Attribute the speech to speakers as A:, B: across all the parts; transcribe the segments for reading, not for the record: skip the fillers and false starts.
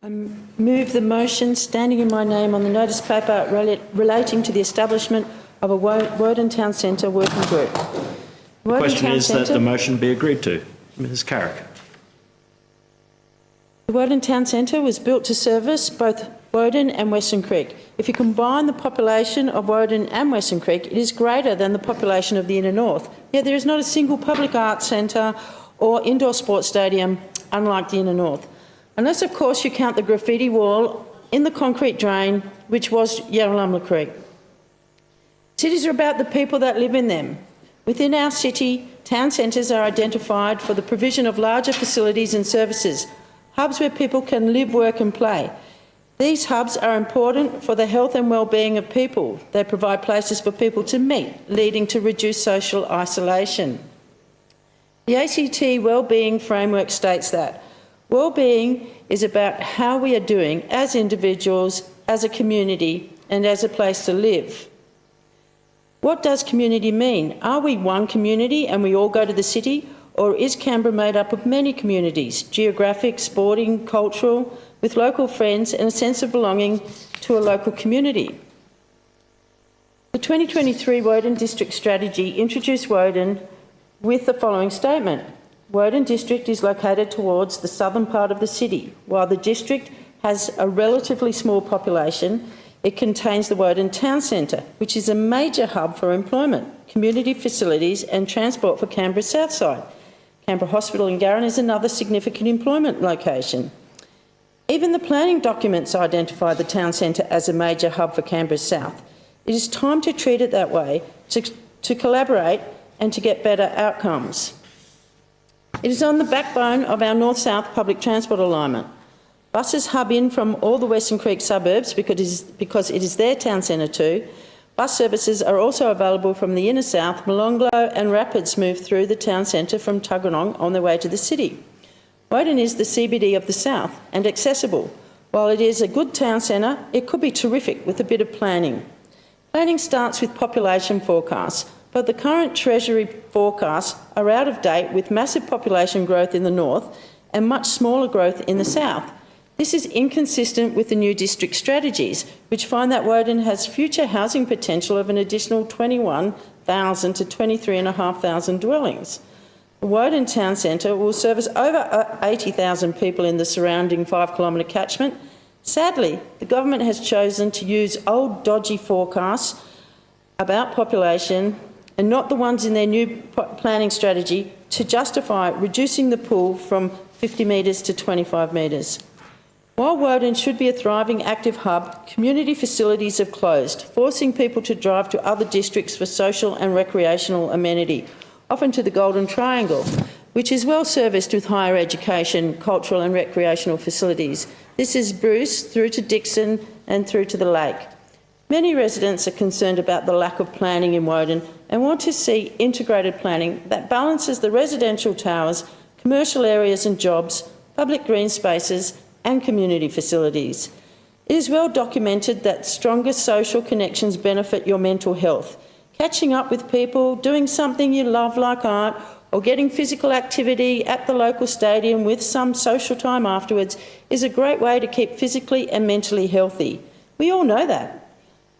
A: I move the motion standing in my name on the notice paper relating to the establishment of a Woden Town Centre working group.
B: The question is that the motion be agreed to. Mrs Carrick.
A: The Woden Town Centre was built to service both Woden and Western Creek. If you combine the population of Woden and Western Creek, it is greater than the population of the inner north. Yet there is not a single public arts centre or indoor sports stadium, unlike the inner north. Unless, of course, you count the graffiti wall in the concrete drain, which was Yarralumla Creek. Cities are about the people that live in them. Within our city, town centres are identified for the provision of larger facilities and services, hubs where people can live, work and play. These hubs are important for the health and well-being of people. They provide places for people to meet, leading to reduced social isolation. The ACT Wellbeing Framework states that well-being is about how we are doing as individuals, as a community and as a place to live. What does community mean? Are we one community and we all go to the city, or is Canberra made up of many communities, geographic, sporting, cultural, with local friends and a sense of belonging to a local community? The 2023 Woden District Strategy introduced Woden with the following statement. Woden District is located towards the southern part of the city. While the district has a relatively small population, it contains the Woden Town Centre, which is a major hub for employment, community facilities and transport for Canberra's south side. Canberra Hospital in Garran is another significant employment location. Even the planning documents identify the town centre as a major hub for Canberra's south. It is time to treat it that way, to collaborate and to get better outcomes. It is on the backbone of our north-south public transport alignment. Buses hub in from all the Western Creek suburbs because it is their town centre too. Bus services are also available from the inner south. Molonglo and Rapids move through the town centre from Tuggeranong on their way to the city. Woden is the CBD of the south and accessible. While it is a good town centre, it could be terrific with a bit of planning. Planning starts with population forecasts, but the current Treasury forecasts are out of date with massive population growth in the north and much smaller growth in the south. This is inconsistent with the new district strategies, which find that Woden has future housing potential of an additional 21,000 to 23,500 dwellings. The Woden Town Centre will service over 80,000 people in the surrounding 5-kilometre catchment. Sadly, the government has chosen to use old dodgy forecasts about population and not the ones in their new planning strategy to justify reducing the pool from 50 metres to 25 metres. While Woden should be a thriving active hub, community facilities have closed, forcing people to drive to other districts for social and recreational amenity, often to the Golden Triangle, which is well serviced with higher education, cultural and recreational facilities. This is Bruce through to Dixon and through to the lake. Many residents are concerned about the lack of planning in Woden and want to see integrated planning that balances the residential towers, commercial areas and jobs, public green spaces and community facilities. It is well documented that stronger social connections benefit your mental health. Catching up with people, doing something you love like art, or getting physical activity at the local stadium with some social time afterwards is a great way to keep physically and mentally healthy. We all know that.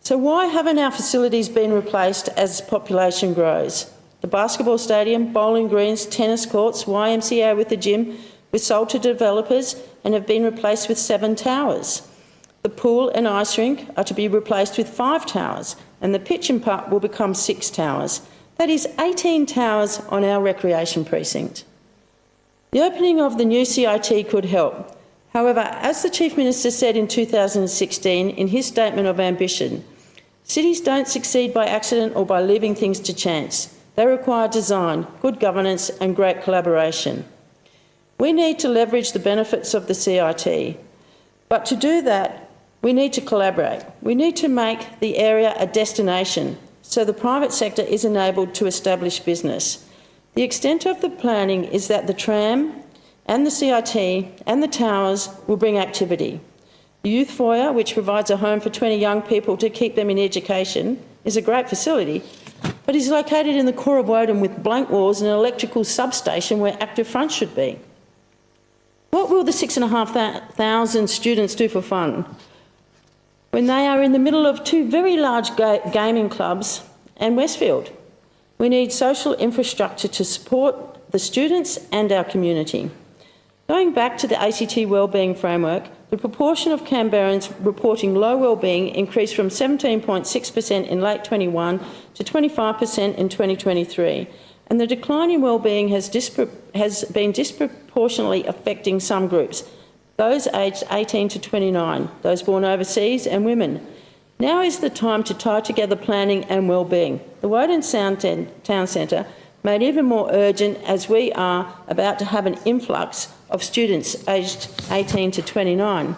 A: So why haven't our facilities been replaced as population grows? The basketball stadium, bowling greens, tennis courts, YMCA with a gym were sold to developers and have been replaced with 7 towers. The pool and ice rink are to be replaced with 5 towers, and the pitch and putt will become 6 towers. That is 18 towers on our recreation precinct. The opening of the new CIT could help. However, as the Chief Minister said in 2016 in his statement of ambition, cities don't succeed by accident or by leaving things to chance. They require design, good governance and great collaboration. We need to leverage the benefits of the CIT, but to do that, we need to collaborate. We need to make the area a destination so the private sector is enabled to establish business. The extent of the planning is that the tram and the CIT and the towers will bring activity. The youth foyer, which provides a home for 20 young people to keep them in education, is a great facility, but is located in the core of Woden with blank walls and an electrical substation where active front should be. What will the 6,500 students do for fun when they are in the middle of two very large gaming clubs and Westfield? We need social infrastructure to support the students and our community. Going back to the ACT Wellbeing Framework, the proportion of Canberrans reporting low wellbeing increased from 17.6% in late 21 to 25% in 2023, and the decline in wellbeing has been disproportionately affecting some groups, those aged 18 to 29, those born overseas and women. Now is the time to tie together planning and wellbeing. The Woden Town Centre made even more urgent as we are about to have an influx of students aged 18 to 29.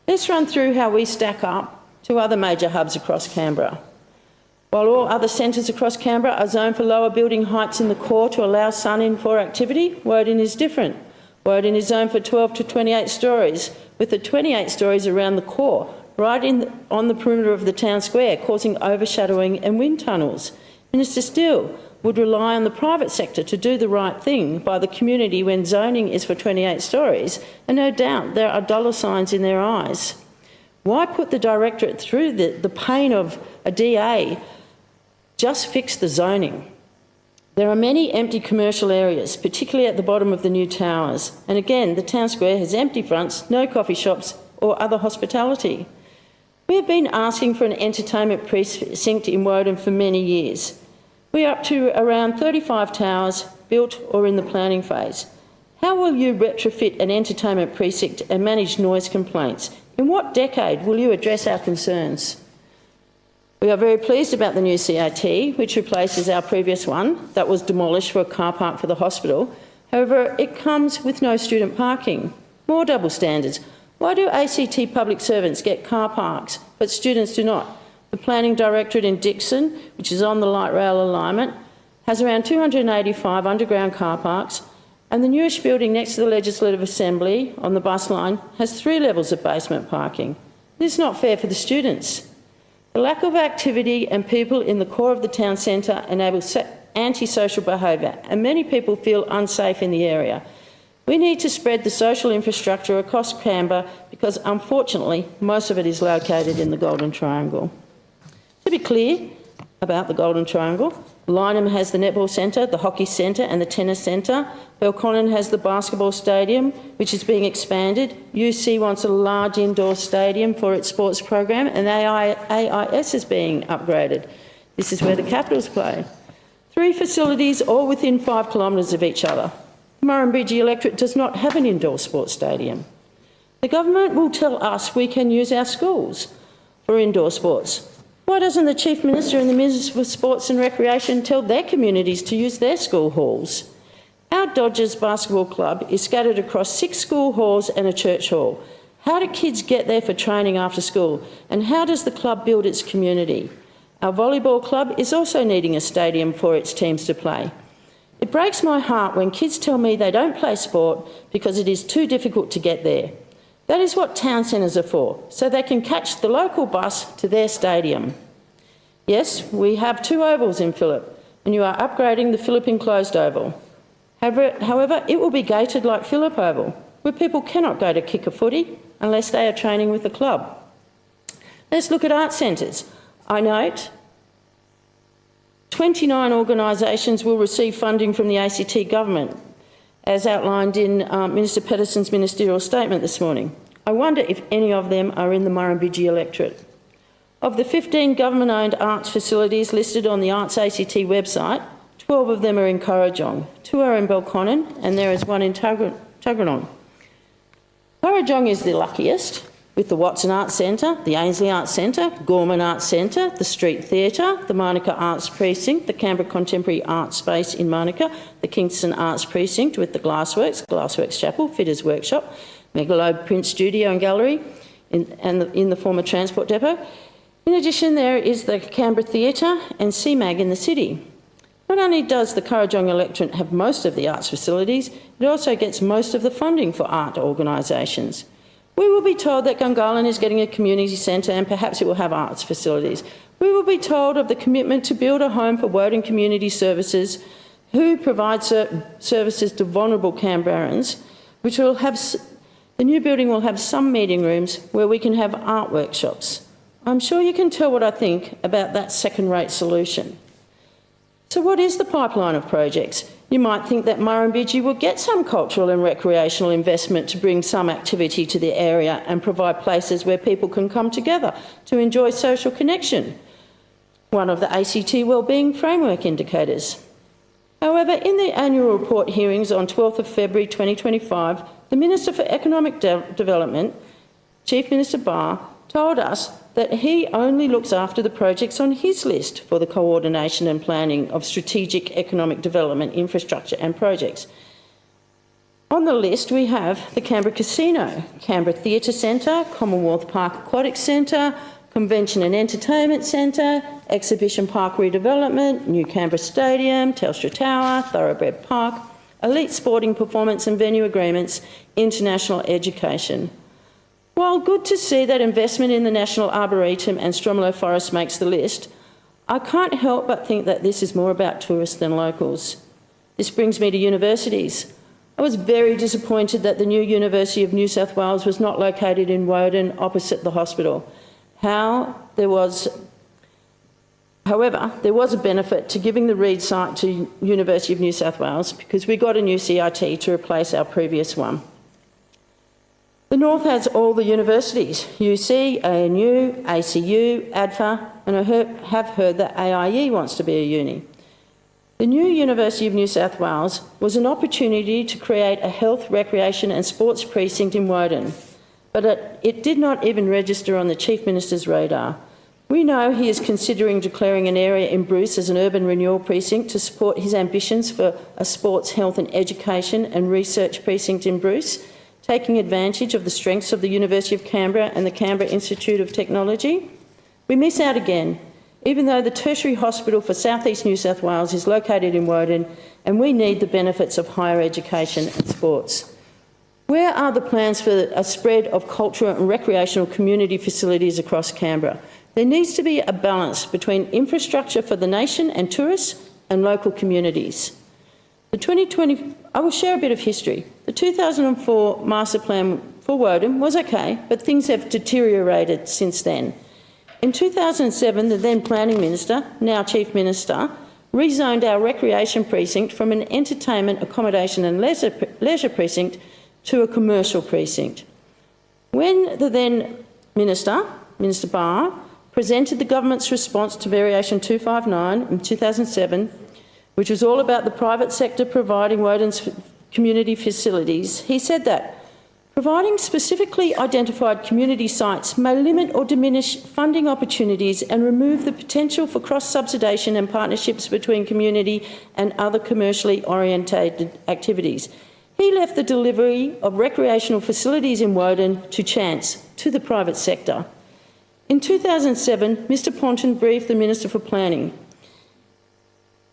A: Let's run through how we stack up to other major hubs across Canberra. While all other centres across Canberra are zoned for lower building heights in the core to allow sun in for activity, Woden is different. Woden is zoned for 12 to 28 storeys, with the 28 storeys around the core, right on the perimeter of the town square, causing overshadowing and wind tunnels. Minister Steele would rely on the private sector to do the right thing by the community when zoning is for 28 storeys, and no doubt there are dollar signs in their eyes. Why put the directorate through the pain of a DA? Just fix the zoning. There are many empty commercial areas, particularly at the bottom of the new towers, and again the town square has empty fronts, no coffee shops or other hospitality. We have been asking for an entertainment precinct in Woden for many years. We are up to around 35 towers built or in the planning phase. How will you retrofit an entertainment precinct and manage noise complaints? In what decade will you address our concerns? We are very pleased about the new CIT, which replaces our previous one that was demolished for a car park for the hospital. However, it comes with no student parking. More double standards. Why do ACT public servants get car parks but students do not? The Planning Directorate in Dixon, which is on the light rail alignment, has around 285 underground car parks, and the newest building next to the Legislative Assembly on the bus line has 3 levels of basement parking. This is not fair for the students. The lack of activity and people in the core of the town centre enables antisocial behaviour, and many people feel unsafe in the area. We need to spread the social infrastructure across Canberra because, unfortunately, most of it is located in the Golden Triangle. To be clear about the Golden Triangle, Lyneham has the netball centre, the hockey centre and the tennis centre. Belconnen has the basketball stadium, which is being expanded. UC wants a large indoor stadium for its sports program, and AIS is being upgraded. This is where the Capitals play. 3 facilities all within 5 kilometres of each other. The Murrumbidgee electorate does not have an indoor sports stadium. The government will tell us we can use our schools for indoor sports. Why doesn't the Chief Minister and the Minister for Sports and Recreation tell their communities to use their school halls? Our Dodgers basketball club is scattered across 6 school halls and a church hall. How do kids get there for training after school? And how does the club build its community? Our volleyball club is also needing a stadium for its teams to play. It breaks my heart when kids tell me they don't play sport because it is too difficult to get there. That is what town centres are for, so they can catch the local bus to their stadium. Yes, we have 2 ovals in Phillip, and you are upgrading the Phillip enclosed oval. However, it will be gated like Phillip Oval, where people cannot go to kick a footy unless they are training with the club. Let's look at art centres. I note 29 organisations will receive funding from the ACT government, as outlined in Minister Patterson's ministerial statement this morning. I wonder if any of them are in the Murrumbidgee electorate. Of the 15 government-owned arts facilities listed on the Arts ACT website, 12 of them are in Kurrajong, 2 are in Belconnen, and there is 1 in Tuggeranong. Kurrajong is the luckiest, with the Watson Arts Centre, the Ainsley Arts Centre, Gorman Arts Centre, the Street Theatre, the Monica Arts Precinct, the Canberra Contemporary Arts Space in Monica, the Kingston Arts Precinct with the Glassworks Chapel, Fitters Workshop, Megalobe Print Studio and Gallery in the former Transport Depot. In addition, there is the Canberra Theatre and CMAG in the city. Not only does the Kurrajong electorate have most of the arts facilities, it also gets most of the funding for art organisations. We will be told that Gungahlin is getting a community centre and perhaps it will have arts facilities. We will be told of the commitment to build a home for Woden Community Services who provide services to vulnerable Canberrans which will have, the new building will have some meeting rooms where we can have art workshops. I'm sure you can tell what I think about that second-rate solution. So what is the pipeline of projects? You might think that Murrumbidgee will get some cultural and recreational investment to bring some activity to the area and provide places where people can come together to enjoy social connection, one of the ACT Wellbeing Framework indicators. However, in the annual report hearings on 12th of February 2025, the Minister for Economic Development, Chief Minister Barr, told us that he only looks after the projects on his list for the coordination and planning of strategic economic development, infrastructure and projects. On the list we have the Canberra Casino, Canberra Theatre Centre, Commonwealth Park Aquatic Centre, Convention and Entertainment Centre, Exhibition Park Redevelopment, New Canberra Stadium, Telstra Tower, Thoroughbred Park, Elite Sporting Performance and Venue Agreements, International Education. While good to see that investment in the National Arboretum and Stromlo Forest makes the list, I can't help but think that this is more about tourists than locals. This brings me to universities. I was very disappointed that the new University of New South Wales was not located in Woden opposite the hospital. However, there was a benefit to giving the Reed site to University of New South Wales because we got a new CIT to replace our previous one. The North has all the universities, UC, ANU, ACU, ADFA, and I have heard that AIE wants to be a uni. The new University of New South Wales was an opportunity to create a health, recreation and sports precinct in Woden, but it did not even register on the Chief Minister's radar. We know he is considering declaring an area in Bruce as an urban renewal precinct to support his ambitions for a sports, health and education and research precinct in Bruce, taking advantage of the strengths of the University of Canberra and the Canberra Institute of Technology. We miss out again, even though the tertiary hospital for South East New South Wales is located in Woden and we need the benefits of higher education and sports. Where are the plans for a spread of cultural and recreational community facilities across Canberra? There needs to be a balance between infrastructure for the nation and tourists and local communities. I will share a bit of history. The 2004 master plan for Woden was okay, but things have deteriorated since then. In 2007, the then Planning Minister, now Chief Minister, rezoned our recreation precinct from an entertainment, accommodation and leisure precinct to a commercial precinct. When the then Minister, Minister Barr, presented the government's response to Variation 259 in 2007, which was all about the private sector providing Woden's community facilities, he said that providing specifically identified community sites may limit or diminish funding opportunities and remove the potential for cross-subsidisation and partnerships between community and other commercially orientated activities. He left the delivery of recreational facilities in Woden to chance, to the private sector. In 2007, Mr Ponton briefed the Minister for Planning,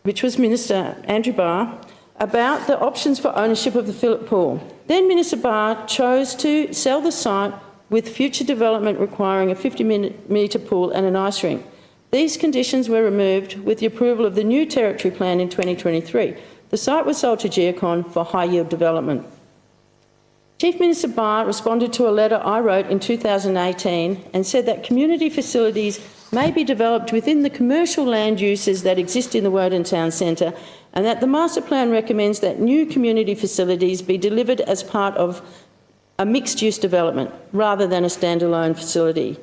A: which was Minister Andrew Barr, about the options for ownership of the Phillip Pool. Then Minister Barr chose to sell the site with future development requiring a 50-metre pool and an ice rink. These conditions were removed with the approval of the new territory plan in 2023. The site was sold to Geocon for high-yield development. Chief Minister Barr responded to a letter I wrote in 2018 and said that community facilities may be developed within the commercial land uses that exist in the Woden Town Centre and that the master plan recommends that new community facilities be delivered as part of a mixed-use development rather than a standalone facility.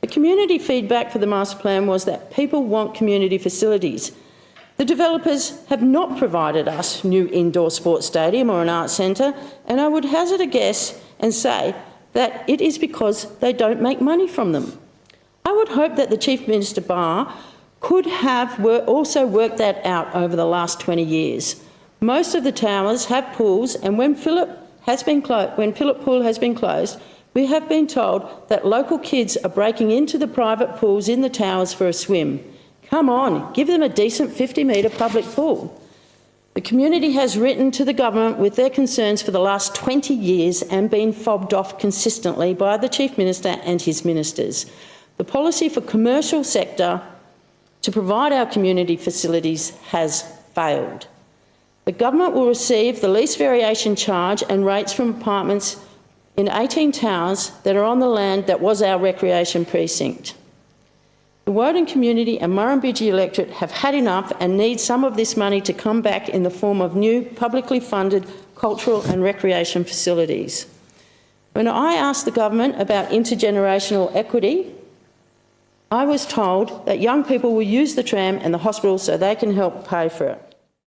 A: The community feedback for the master plan was that people want community facilities. The developers have not provided us new indoor sports stadium or an arts centre, and I would hazard a guess and say that it is because they don't make money from them. I would hope that the Chief Minister Barr could have also worked that out over the last 20 years. Most of the towers have pools, and when Phillip Pool has been closed, we have been told that local kids are breaking into the private pools in the towers for a swim. Come on, give them a decent 50-metre public pool. The community has written to the government with their concerns for the last 20 years and been fobbed off consistently by the Chief Minister and his ministers. The policy for commercial sector to provide our community facilities has failed. The government will receive the lease variation charge and rates from apartments in 18 towers that are on the land that was our recreation precinct. The Woden community and Murrumbidgee electorate have had enough and need some of this money to come back in the form of new publicly funded cultural and recreation facilities. When I asked the government about intergenerational equity, I was told that young people will use the tram and the hospital so they can help pay for it.